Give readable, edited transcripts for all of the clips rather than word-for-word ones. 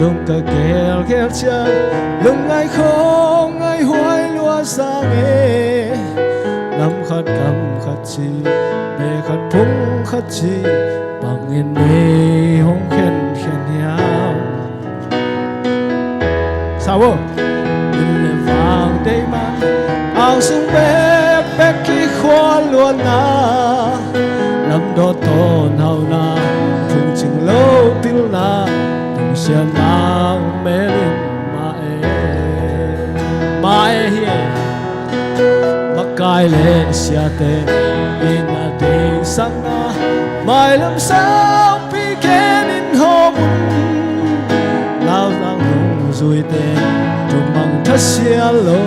lung ta kêu kêu chân lung ai không ai hoài lúa sang nghe nắm khát cầm khát chi bề khát phúng khát chi bằng nghìn mê hông khen khen nhau sao vô mình là vàng đây mà áo sung bé bé khi khoa luôn na nắm đó to nào na phùng chừng lâu tiêu na đừng xem mang mê lên mà e hiền cai lên xia tê in a day sang na mai làm sao bị kén in hôm lao lao nung rồi tê trùng bằng thất xia lâu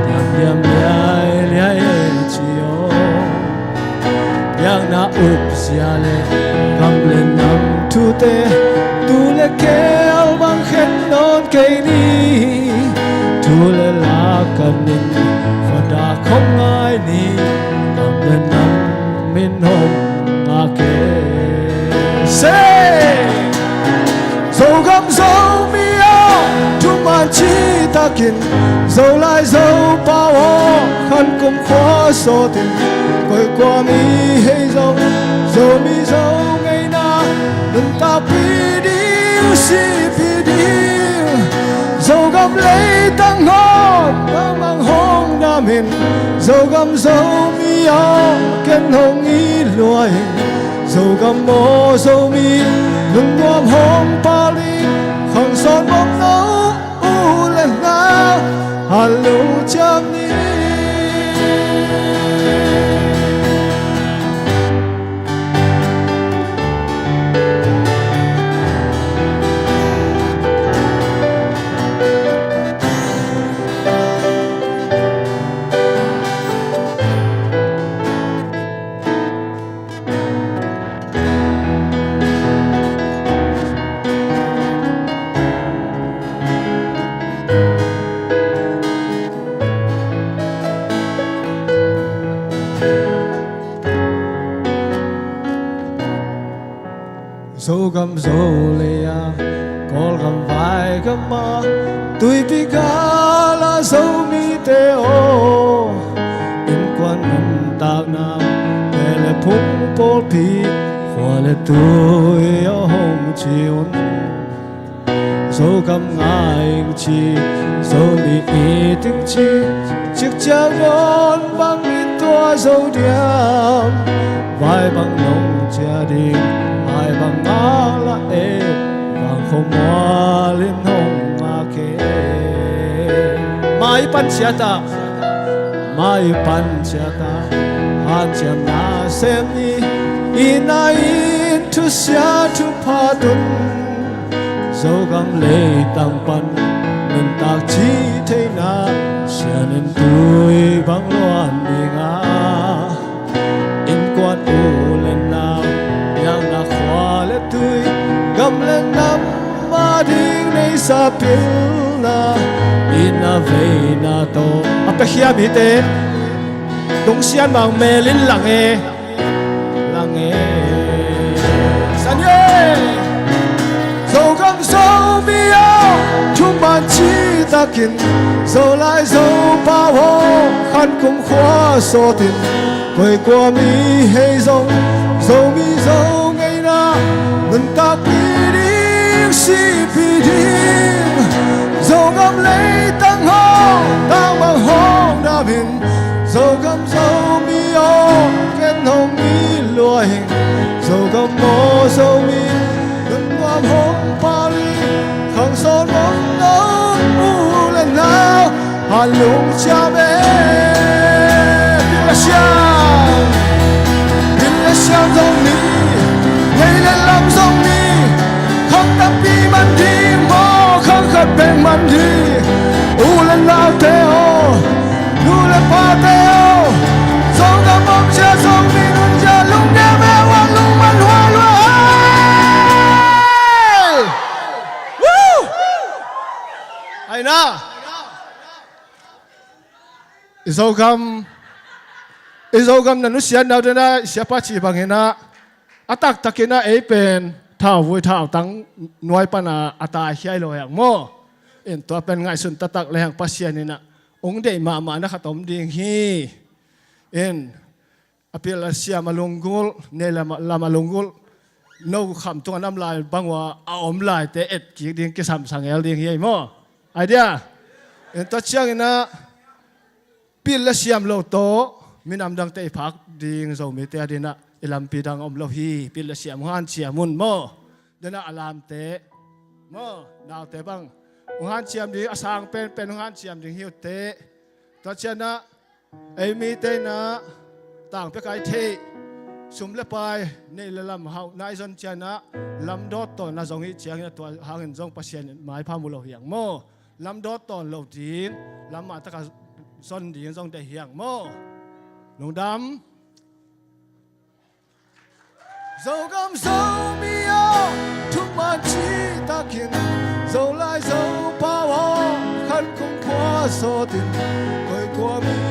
nhàng nhàng nhai nhai chiều nhàng na up xia lê cầm lên nằm thu tê tu lê kéo bằng khen non cây ni tu lê lá cần nín đã không ai ni cầm lên nắm min hồn mà kề say dầu găm dầu mía chúng mà chỉ ta kín dầu lại dầu bao ho khăn cùng khóa số tình quay qua mi hay dầu dầu mi dầu ngày na đừng ta bị điêu si bị điêu dầu găm lấy tăng hồn tăng mang hông đam hình dầu găm dầu mi áo kén hông ý loài dầu găm mô dầu mi lưng ngoam hông pa li khang son bóng nấu u lên na hàn lưu chăm ni dấu găm dấu lê à có găm vai găm ma tuổi bị gà là dấu mi tê ô in quan nằm tạc nam để lệ phúng bố pi hoa lệ tuổi ở hông chiều dấu găm ngài chi dấu mi ý tiếng chi chiếc cha ngon bằng mi toa dấu điềm vai bằng nông gia đình ai bằng ngã là em vàng không hoa lên hồng mà kê mai pan chia ta han chém na xem ni ina in thu xia thu pa tun dấu găm lệ tăng pan nên ta chỉ thấy na xia nên tuổi bằng loan đi ngã in quan u lên nào yang na khóa lệ tuổi gầm lên năm mà đinh này sa pil na ina về na to apa hiam hi te dong sian bang me lin lang e san ye dầu găm dầu mi ao chúng bạn chỉ ta kín dầu lại dầu bao ho khăn cũng khóa số tiền quay qua mi hay dầu dầu mi dầu ngày na mình ta đi đi si đi đi dầu găm lấy tăng ho tăng bằng hông đa bình dầu găm dầu mi ô kén hông mi lùa hình dầu găm mô dầu mi đừng qua hông pa li khang son bóng nấu u lên nào hàn lung cha bé Bình là xiang dòng mi ngày lên làm dòng mi không ta pi man đi mô không khát bèn man đi u lên nào thế ô nu lên pa thế ô dòng ta mong cha dòng mi nun cha lung nghe mẹ hoa lung man hoa lúa hay na izogam na nusian na dena siapa ci bangena atak takena e pen เท่าวุ้ยเท่าตั้งน้อยปนาอาตายเขียลอยอย่างโมเอ็นตัวเป็นไงสุนตะตักแรงปัสเซียนี่นะองค์เดมานะขตมดิ่งฮีเอ็นอภิลเซียมาลงกุลเนลามาลงกุลนูคำตัวน้ำลายบางว่าเอาอมลายแต่เอ็ดกี่ดิ่งกิสามสังเอลดิ่งฮีโมไอเดียเอ็นตัวเชียงนะพิลเซียมโลโตมีนำดังเตยพักดิ่งโซมิเตอดินะอิลำปีดังอมโลฮีพิลเซียมฮันเซียมุนโมเดนะอลามเตโมนาวเตบังฮันเซียมดิ่งอาสังเป็นฮันเซียมดิ่งฮิวเตตัวเชียนะไอมีเตนะต่างไปไกลเทสุมเลไปในลำเฮานายจนเจนะลำดอตตอนน่าจงฮิเจียงตัวหางเงินจงปัสเซียนหมายพามุโลเหียงโมลำดอตตอนเหล่าจีนลำมาตะกาซอนดีนจงได้เหียงโมหนุ่มดำโซกำโซมีโอทุกมาชีตะกินโซไลโซปาวขันคงคว้าโซตินคอยกลัวมี